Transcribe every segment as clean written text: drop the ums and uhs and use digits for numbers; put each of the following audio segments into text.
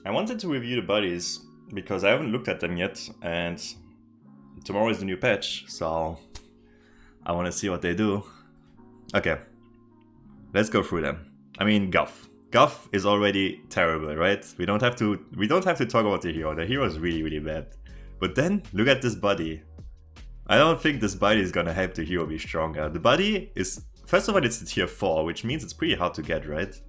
I wanted to review the buddies because I haven't looked at them yet, and tomorrow is the new patch, so I want to see what they do. Okay, let's go through them. I mean, Guff. Guff is already terrible, right? We don't have to talk about the hero. The hero is really, really bad. But then look at this buddy. I don't think this buddy is gonna help the hero be stronger. The buddy is, first of all, it's a tier 4, which means it's pretty hard to get, right?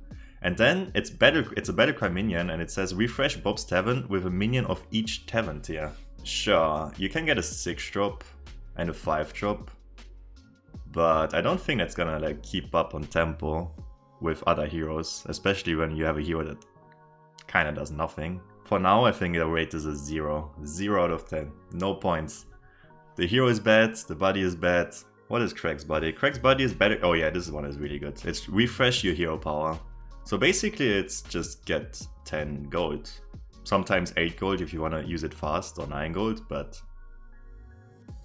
And then it's a Battlecry minion, and it says refresh Bob's Tavern with a minion of each Tavern tier. Sure, you can get a 6 drop and a 5 drop, but I don't think that's gonna like keep up on tempo with other heroes, especially when you have a hero that kinda does nothing. For now, I think the rate is a 0. 0 out of 10. No points. The hero is bad, the buddy is bad. What is Craig's buddy? Craig's buddy is better. Oh yeah, this one is really good. It's refresh your hero power. So basically it's just get 10 gold. Sometimes 8 gold if you want to use it fast, or 9 gold, but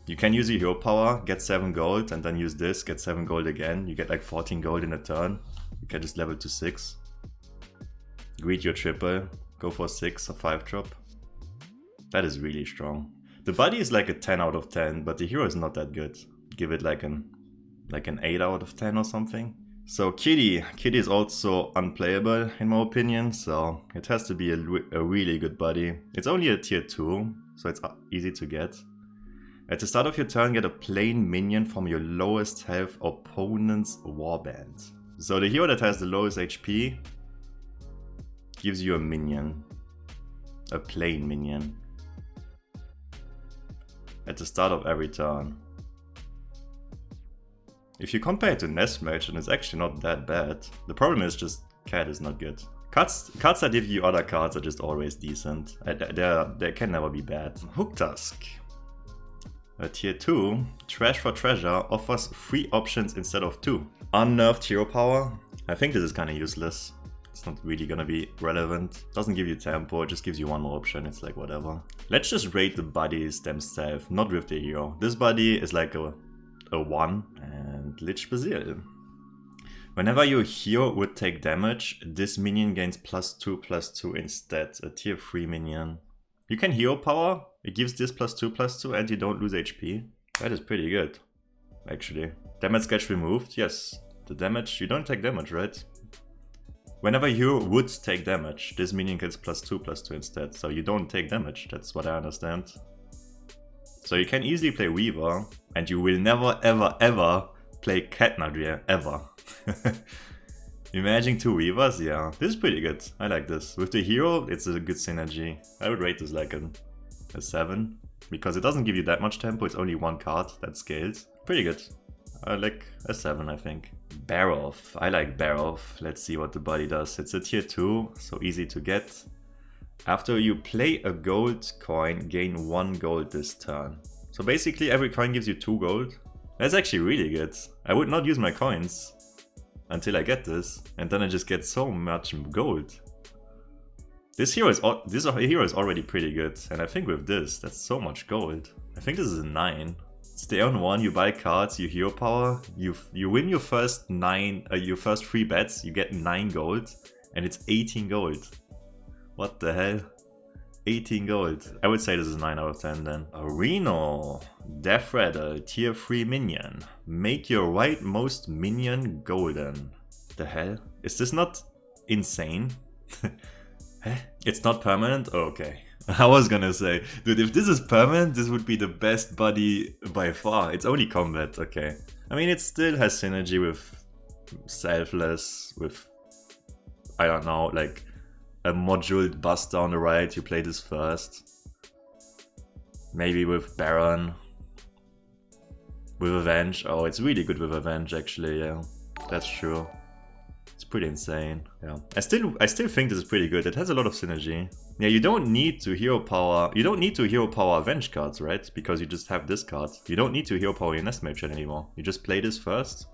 you can use your hero power, get 7 gold, and then use this, get 7 gold again. You get like 14 gold in a turn. You can just level to 6. Greet your triple, go for 6 or 5 drop. That is really strong. The buddy is like a 10 out of 10, but the hero is not that good. Give it like an 8 out of 10 or something. So Kitty is also unplayable in my opinion, so it has to be a really good buddy. It's only a tier 2, so it's easy to get. At the start of your turn, get a plain minion from your lowest health opponent's warband. So the hero that has the lowest HP gives you a minion, a plain minion, at the start of every turn. If you compare it to Nest Mage, then it's actually not that bad. The problem is just Cat is not good. Cards that give you other cards are just always decent. They can never be bad. Hook Tusk. A tier 2, Trash for Treasure, offers 3 options instead of 2. Unnerved hero power. I think this is kind of useless. It's not really gonna be relevant. Doesn't give you tempo, it just gives you one more option. It's like whatever. Let's just rate the buddies themselves, not with the hero. This buddy is like a 1 and Lich Basil. Whenever your hero would take damage, this minion gains +2/+2 instead. A tier 3 minion. You can hero power, it gives this +2/+2 and you don't lose HP. That is pretty good, actually. Damage gets removed, yes. The damage, you don't take damage, right? Whenever you would take damage, this minion gets +2/+2 instead, so you don't take damage, that's what I understand. So you can easily play Weaver, and you will never ever ever play Cat Nadria, ever. Imagine 2 Weavers, yeah, this is pretty good, I like this. With the hero, it's a good synergy. I would rate this like a 7, because it doesn't give you that much tempo, it's only 1 card that scales. Pretty good. I like a 7, I think. Barov. I like Barov. Let's see what the buddy does. It's a tier 2, so easy to get. After you play a gold coin, gain 1 gold this turn. So basically every coin gives you 2 gold. That's actually really good. I would not use my coins until I get this, and then I just get so much gold. This hero is already pretty good, and I think with this, that's so much gold. I think this is a 9. Stay on 1, you buy cards, you hero power, you win your first 3 bets, you get 9 gold, and it's 18 gold. What the hell? 18 gold. I would say this is 9 out of 10 then. Reno. Death Rattle, tier 3 minion. Make your rightmost minion golden. The hell? Is this not insane? It's not permanent? Oh, okay. I was gonna say, dude, if this is permanent, this would be the best buddy by far. It's only combat, okay. I mean, it still has synergy with Selfless, with, I don't know, like a moduled Buster on the right, you play this first. Maybe with Baron. With Avenge, oh, it's really good with Avenge actually, yeah. That's true. It's pretty insane, yeah. I still think this is pretty good. It has a lot of synergy. Yeah, you don't need to hero power Avenge cards, right? Because you just have this card. You don't need to hero power your Nest Mage anymore. You just play this first.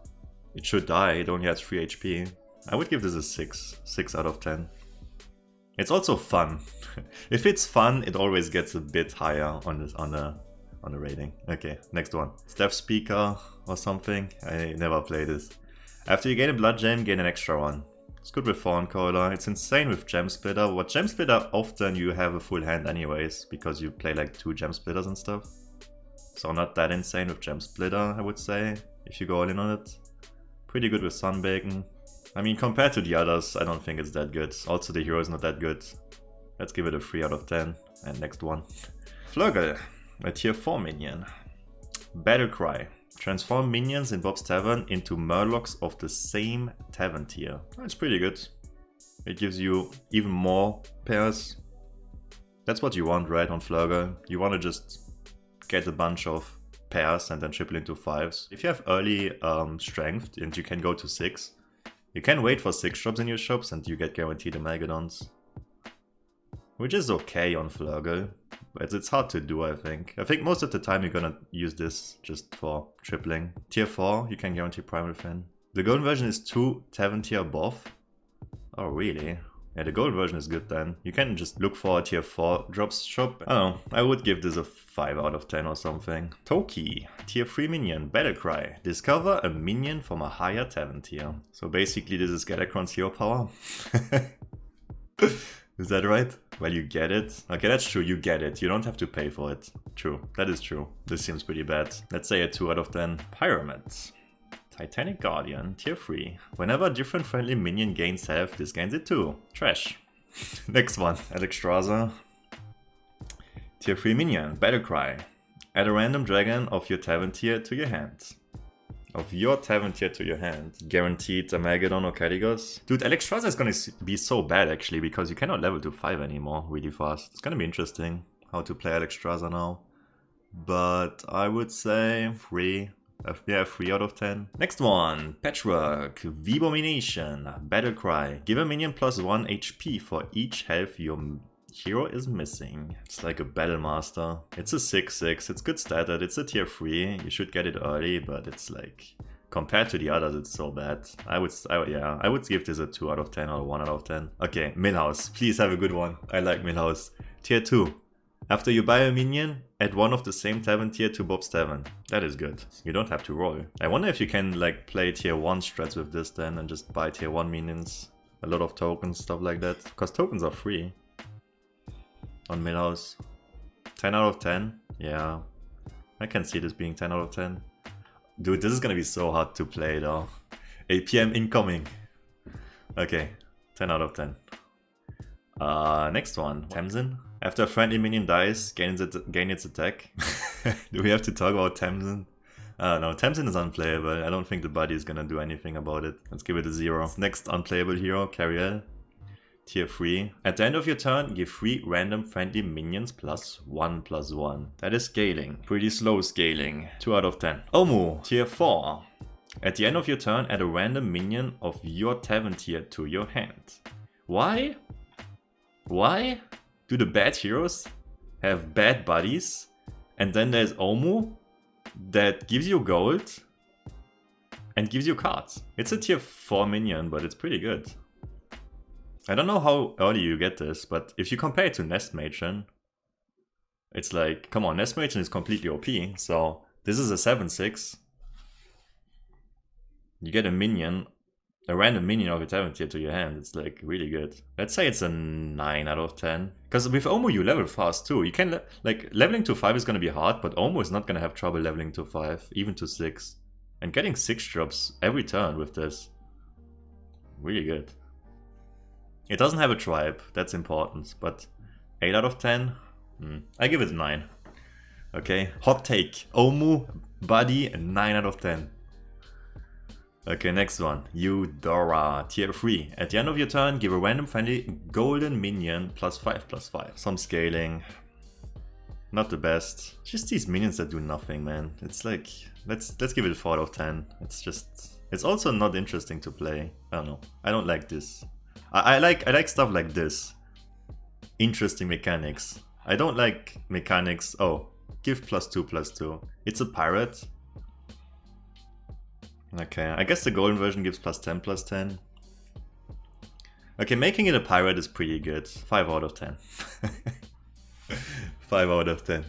It should die, it only has 3 HP. I would give this a 6 out of 10. It's also fun. If it's fun, it always gets a bit higher on the rating. Okay, next one. Steph Speaker or something. I never play this. After you gain a blood gem, gain an extra one. It's good with Thorn Caller. It's insane with Gem Splitter. What Gem Splitter often you have a full hand anyways, because you play like 2 Gem Splitters and stuff. So not that insane with Gem Splitter, I would say, if you go all in on it. Pretty good with Sunbacon. I mean, compared to the others, I don't think it's that good. Also, the hero is not that good. Let's give it a 3 out of 10. And next one. Flurgle, a tier 4 minion. Battlecry. Transform minions in Bob's Tavern into Murlocs of the same tavern tier. That's pretty good. It gives you even more pairs. That's what you want, right, on Flurgle. You want to just get a bunch of pairs and then triple into 5s. If you have early strength and you can go to 6, you can wait for 6 drops in your shops and you get guaranteed Amalgadons. Which is okay on Flurgle, but it's hard to do, I think. I think most of the time you're gonna use this just for tripling. Tier 4, you can guarantee Primal Fin. The golden version is 2 tavern tier above. Oh, really? Yeah, the golden version is good then. You can just look for a tier 4 drops shop. I don't know, I would give this a 5 out of 10 or something. Toki, tier 3 minion, Battlecry. Discover a minion from a higher tavern tier. So basically this is Galakrond's hero power. Is that right? Well, you get it. Okay, that's true, you get it. You don't have to pay for it. True, that is true. This seems pretty bad. Let's say a 2 out of 10. Pyramid. Titanic Guardian, tier 3. Whenever a different friendly minion gains health, this gains it too. Trash. Next one, Alexstrasza. Tier 3 minion, Battlecry. Add a random dragon of your tavern tier to your hand. Of your tavern tier to your hand. Guaranteed Amalgadon or Caligos. Dude, Alexstrasza is gonna be so bad actually, because you cannot level to 5 anymore really fast. It's gonna be interesting how to play Alexstrasza now. But I would say 3. Yeah, 3 out of 10. Next one, Patchwork, Vibomination, Battlecry. Give a minion +1 HP for each health your hero is missing. It's like a Battle Master. It's a 6/6, it's good statted, it's a tier 3. You should get it early, but it's like, compared to the others, it's so bad. I would give this a 2 out of 10 or a 1 out of 10. Okay, Millhouse, please have a good one. I like Millhouse. Tier 2. After you buy a minion, add one of the same tavern tier to Bob's Tavern. That is good. You don't have to roll. I wonder if you can like play tier 1 strats with this then and just buy tier 1 minions. A lot of tokens, stuff like that. Because tokens are free. On Millhouse. 10 out of 10? Yeah. I can see this being 10 out of 10. Dude, this is gonna be so hard to play though. APM incoming. Okay, 10 out of 10. Next one, Tamzin. After a friendly minion dies, gain its attack. Do we have to talk about Tamzin? No, Tamzin is unplayable. I don't think the buddy is gonna do anything about it. Let's give it a 0. Next unplayable hero, Cariel. Tier 3. At the end of your turn, give 3 random friendly minions +1/+1. That is scaling. Pretty slow scaling. 2 out of 10. Omu, tier 4. At the end of your turn, add a random minion of your tavern tier to your hand. Why? Why do the bad heroes have bad buddies? And then there's Omu that gives you gold and gives you cards. It's a tier 4 minion, but it's pretty good. I don't know how early you get this, but if you compare it to Nest Matron, it's like, come on, Nest Matron is completely OP, so this is a 7/6. You get a minion, a random minion of a tavern tier to your hand, it's like really good. Let's say it's a 9 out of 10. Because with Omu you level fast too. You can, like, leveling to 5 is gonna be hard, but Omu is not gonna have trouble leveling to 5, even to 6. And getting 6 drops every turn with this, really good. It doesn't have a tribe, that's important, but 8 out of 10? I give it a 9. Okay, hot take. Omu, buddy, 9 out of 10. Okay, next one. Eudora, tier 3. At the end of your turn, give a random friendly golden minion +5/+5. Some scaling. Not the best. Just these minions that do nothing, man. It's like, let's give it a 4 out of 10. It's also not interesting to play. I don't know. I don't like this. I like stuff like this. Interesting mechanics. I don't like mechanics. Oh, give +2/+2. It's a pirate. Okay, I guess the golden version gives +10/+10. Okay, making it a pirate is pretty good. 5 out of 10. 5 out of 10.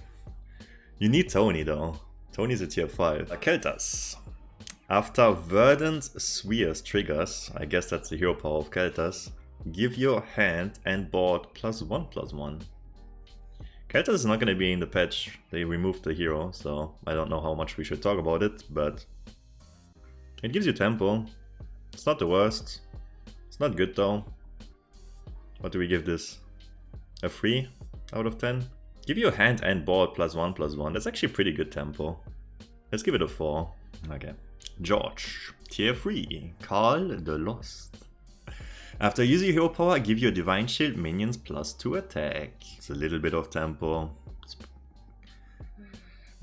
You need Tony though. Tony's a tier 5. Keltas. After Verdant Spheres triggers, I guess that's the hero power of Keltas, give your hand and board +1/+1. Keltas is not going to be in the patch, they removed the hero, so I don't know how much we should talk about it, but it gives you tempo. It's not the worst. It's not good though. What do we give this? A 3 out of 10? Give your hand and board +1/+1. That's actually pretty good tempo. Let's give it a 4. Okay. George, tier 3, Carl the Lost. After using hero power, give your Divine Shield minions +2 attack. It's a little bit of tempo.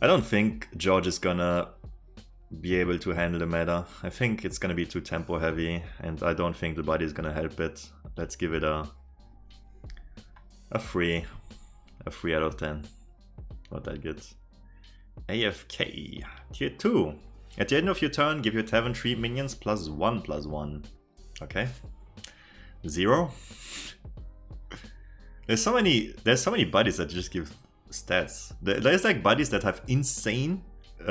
I don't think George is gonna be able to handle the meta. I think it's gonna be too tempo heavy, and I don't think the body is gonna help it. Let's give it a 3. A 3 out of 10. Not that good. AFK, tier 2. At the end of your turn, give your tavern 3 minions +1/+1. Okay. 0. There's so many buddies that just give stats. There's like buddies that have insane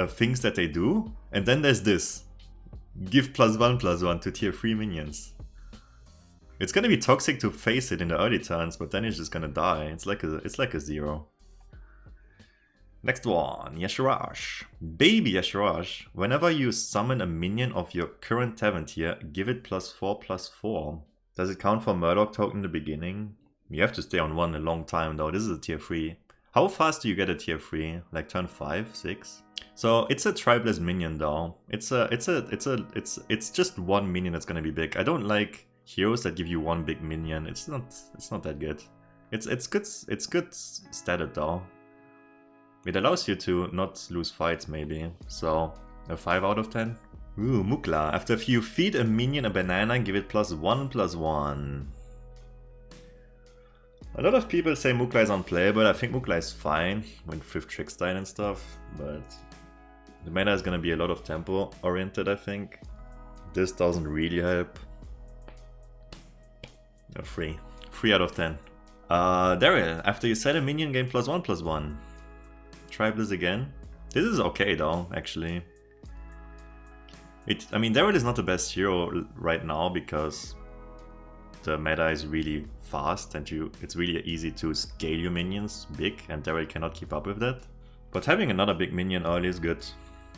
things that they do, and then there's this. Give +1/+1 to tier 3 minions. It's gonna be toxic to face it in the early turns, but then it's just gonna die. It's like a 0. Next one, Yashirash. Baby Yashirash. Whenever you summon a minion of your current tavern tier, give it +4/+4. Does it count for Murdoch token in the beginning? You have to stay on 1 a long time though. This is a tier 3. How fast do you get a tier 3? Like turn 5, 6? So it's a tribeless minion though. It's just 1 minion that's gonna be big. I don't like heroes that give you 1 big minion. It's not that good. It's good statted though. It allows you to not lose fights maybe. So a 5 out of 10. Ooh, Mukla. After you feed a minion a banana, give it +1/+1. A lot of people say Mukla is unplayable. I think Mukla is fine with 5th Trickstein and stuff, but the meta is gonna be a lot of tempo oriented, I think. This doesn't really help. A 3. 3 out of 10. Daryl, after you set a minion, gain +1/+1. Try Blizz again. This is okay though, actually. I mean, Daryl is not the best hero right now because the meta is really fast and it's really easy to scale your minions big, and Daryl cannot keep up with that. But having another big minion early is good.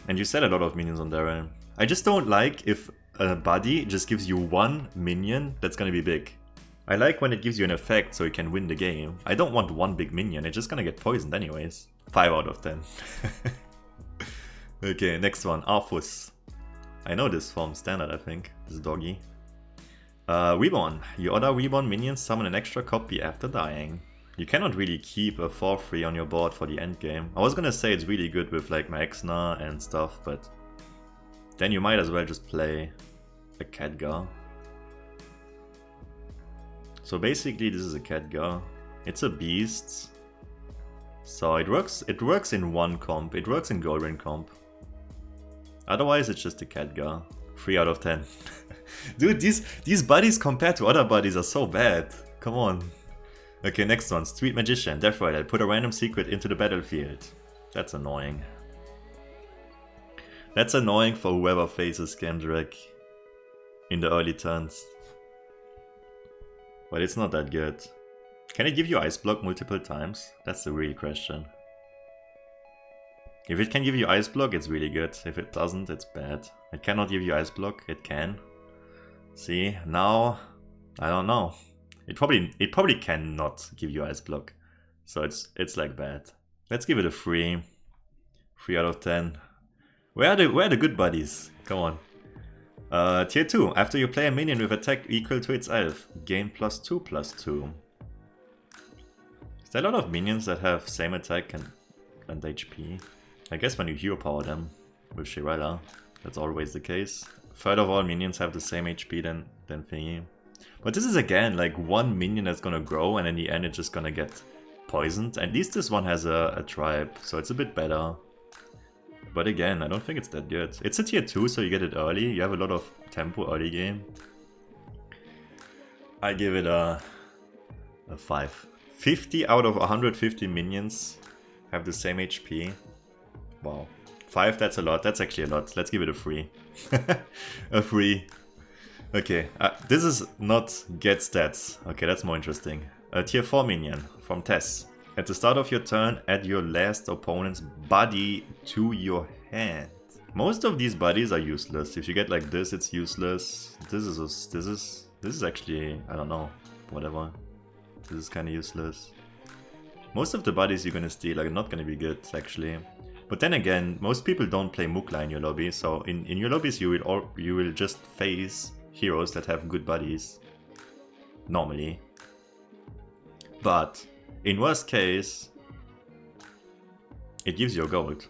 And you set a lot of minions on Daryl. I just don't like if a buddy just gives you 1 minion that's gonna be big. I like when it gives you an effect so you can win the game. I don't want 1 big minion, it's just gonna get poisoned anyways. 5 out of 10. Okay, next one, Arthus. I know this from standard, I think. This doggy. Reborn. Your other Reborn minions summon an extra copy after dying. You cannot really keep a 4/3 on your board for the end game. I was gonna say it's really good with like Maexna and stuff, but then you might as well just play a Khadgar. So basically this is a Khadgar. It's a beast. So it works in one comp, it works in Goldrin comp. Otherwise it's just a Khadgar. 3 out of 10. Dude, these buddies compared to other buddies are so bad. Come on. Okay, next one. Street Magician. Therefore, I put a random secret into the battlefield. That's annoying. That's annoying for whoever faces Kendrick in the early turns. But it's not that good. Can it give you Ice Block multiple times? That's the real question. If it can give you Ice Block, it's really good. If it doesn't, it's bad. It cannot give you Ice Block, it can. See, now, I don't know. It probably cannot give you Ice Block. So it's like bad. Let's give it a 3. 3 out of 10. Where are the good buddies? Come on. Tier 2. After you play a minion with attack equal to its elf, gain +2/+2. Is there a lot of minions that have same attack and HP? I guess when you hero power them with Shirella, that's always the case. Third of all minions have the same HP than thingy. But this is again like one minion that's gonna grow and in the end it's just gonna get poisoned. At least this one has a tribe, so it's a bit better. But again, I don't think it's that good. It's a tier 2, so you get it early. You have a lot of tempo early game. I give it a 5. 50 out of 150 minions have the same HP. Wow. 5, that's a lot. That's actually a lot. Let's give it a 3. A 3. Okay, this is not get stats. Okay, that's more interesting. A tier 4 minion from Tess. At the start of your turn, add your last opponent's body to your hand. Most of these bodies are useless. If you get like this, it's useless. This is actually, I don't know, whatever. This is kind of useless. Most of the bodies you're gonna steal are not gonna be good, actually. But then again, most people don't play Mukla in your lobby, so in your lobbies you will just face heroes that have good bodies. Normally. But in worst case, it gives you a gold.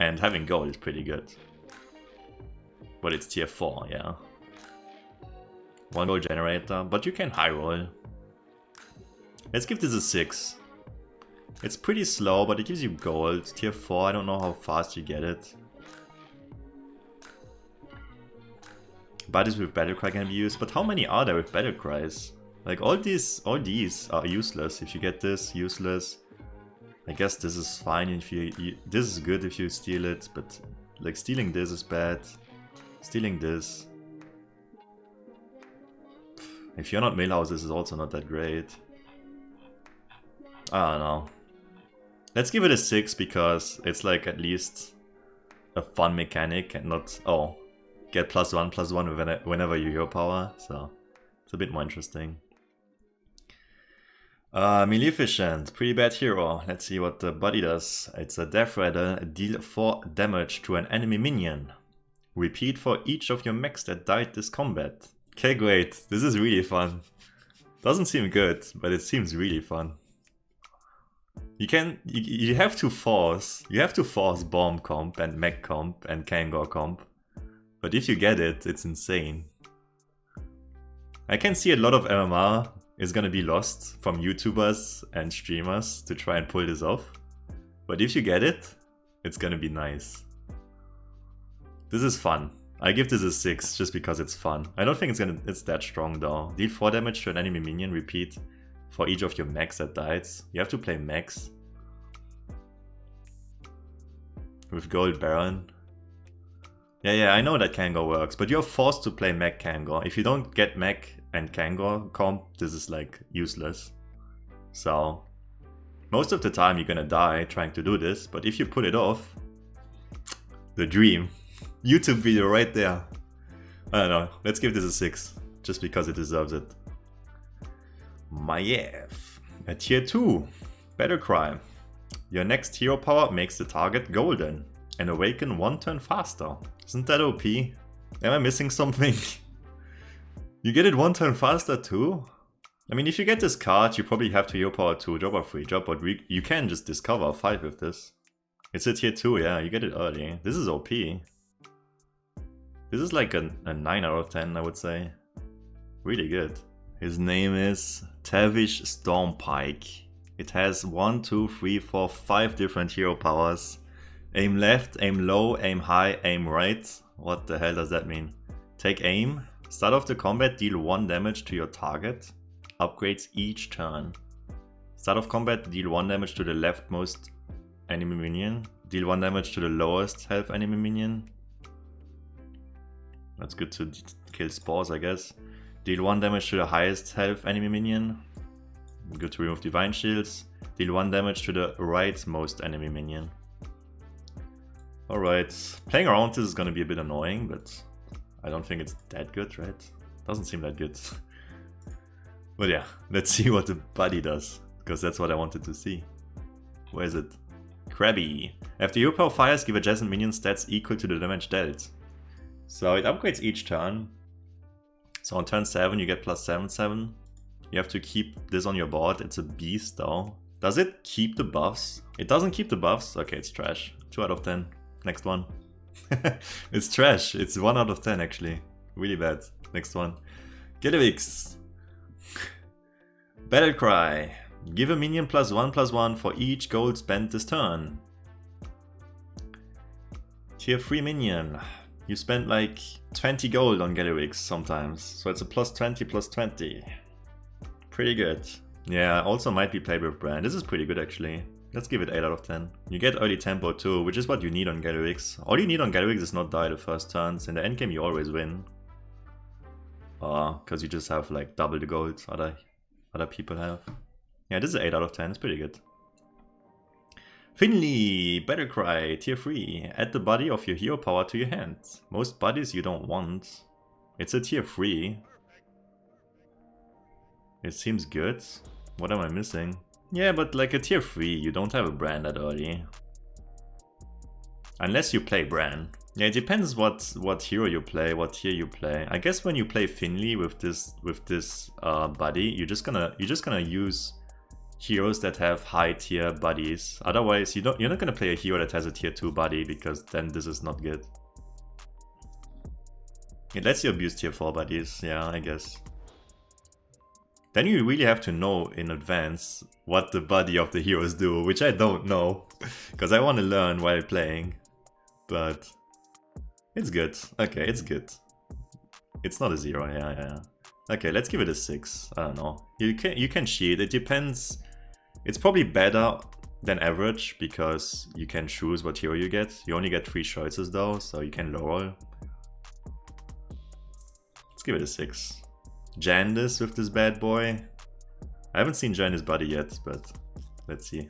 And having gold is pretty good. But it's tier 4, yeah. 1 gold generator, but you can high roll. Let's give this a 6. It's pretty slow, but it gives you gold. Tier 4, I don't know how fast you get it. Bodies with Battlecry can be used, but how many are there with Battlecries? Like all these are useless. If you get this, useless. I guess this is fine if you this is good if you steal it, but like stealing this is bad. Stealing this. If you're not Millhouse, this is also not that great. I don't know. Let's give it a 6 because it's like at least a fun mechanic and not, oh, get +1/+1 whenever you hero power, so it's a bit more interesting. Maleficent, pretty bad hero. Let's see what the body does. It's a Death Rattle, deal 4 damage to an enemy minion. Repeat for each of your mechs that died this combat. Okay, great. This is really fun. Doesn't seem good, but it seems really fun. You have to force bomb comp and mech comp and Kangor comp. But if you get it, it's insane. I can see a lot of MMR is gonna be lost from YouTubers and streamers to try and pull this off. But if you get it, it's gonna be nice. This is fun. I give this a 6 just because it's fun. I don't think it's that strong though. Deal 4 damage to an enemy minion, repeat for each of your mechs that dies. You have to play mechs. With Gold Baron. Yeah, I know that Kangor works, but you're forced to play mech Kangor. If you don't get mech and Kangor comp, this is like useless. So, most of the time you're gonna die trying to do this, but if you pull it off, the dream. YouTube video right there. I don't know, let's give this a 6, just because it deserves it. Maiev, a tier 2 Battlecry. Your next hero power makes the target golden and awaken 1 turn faster. Isn't that OP? Am I missing something? You get it 1 turn faster too? I mean, if you get this card, you probably have to hero power 2, drop a 3, drop, but you can just discover 5 with this. It's a tier 2, yeah, you get it early. This is OP. This is like a 9 out of 10, I would say. Really good. His name is Tavish Stormpike. It has 1, 2, 3, 4, 5 different hero powers. Aim left, aim low, aim high, aim right. What the hell does that mean? Take aim. Start off the combat, deal 1 damage to your target. Upgrades each turn. Start of combat, deal 1 damage to the leftmost enemy minion. Deal 1 damage to the lowest health enemy minion. That's good to kill spores, I guess. Deal 1 damage to the highest health enemy minion. Good to remove divine shields. Deal 1 damage to the rightmost enemy minion. Alright, playing around this is gonna be a bit annoying, but I don't think it's that good, right? Doesn't seem that good. But yeah, let's see what the body does, because that's what I wanted to see. Where is it? Krabby. After your power fires, give adjacent minion stats equal to the damage dealt. So it upgrades each turn. So on turn 7 you get +7/7. You have to keep this on your board. It's a beast though. Does it keep the buffs? It doesn't keep the buffs? Okay, it's trash. 2 out of 10. Next one. It's trash. It's 1 out of 10 actually. Really bad. Next one. Getaways Battlecry. Give a minion +1/+1 for each gold spent this turn. Tier 3 minion. You spend like 20 gold on Getaways sometimes. So it's a +20/+20. Pretty good. Yeah, also might be played with Brand. This is pretty good actually. Let's give it 8 out of 10. You get early tempo too, which is what you need on Gallerix. All you need on Gallerix is not die the first turns. In the endgame you always win. Because you just have like double the gold other people have. Yeah, this is 8 out of 10, it's pretty good. Finley, Battlecry, tier 3. Add the body of your hero power to your hand. Most bodies you don't want. It's a tier 3. It seems good. What am I missing? Yeah, but like a tier 3, you don't have a brand that early. Unless you play brand. Yeah, it depends what hero you play, what tier you play. I guess when you play Finley with this buddy, you're just gonna use heroes that have high tier buddies. Otherwise, you're not gonna play a hero that has a tier 2 buddy, because then this is not good. It lets you abuse tier 4 buddies, yeah, I guess. Then you really have to know in advance what the buddy of the heroes do, which I don't know, because I want to learn while playing. But it's good. Okay, it's good. It's not a 0, yeah. Okay, let's give it a 6. I don't know. You can cheat. It depends. It's probably better than average because you can choose what hero you get. You only get 3 choices though, so you can low roll. Let's give it a 6. Jandis with this bad boy. I haven't seen Jandis' body yet, but let's see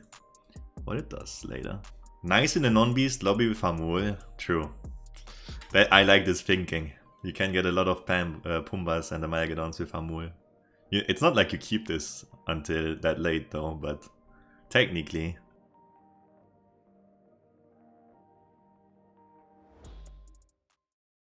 what it does later. Nice in the non-beast lobby with Hamul. True. I like this thinking. You can get a lot of Pumbas and Amalgadons with Hamul. It's not like you keep this until that late though, but technically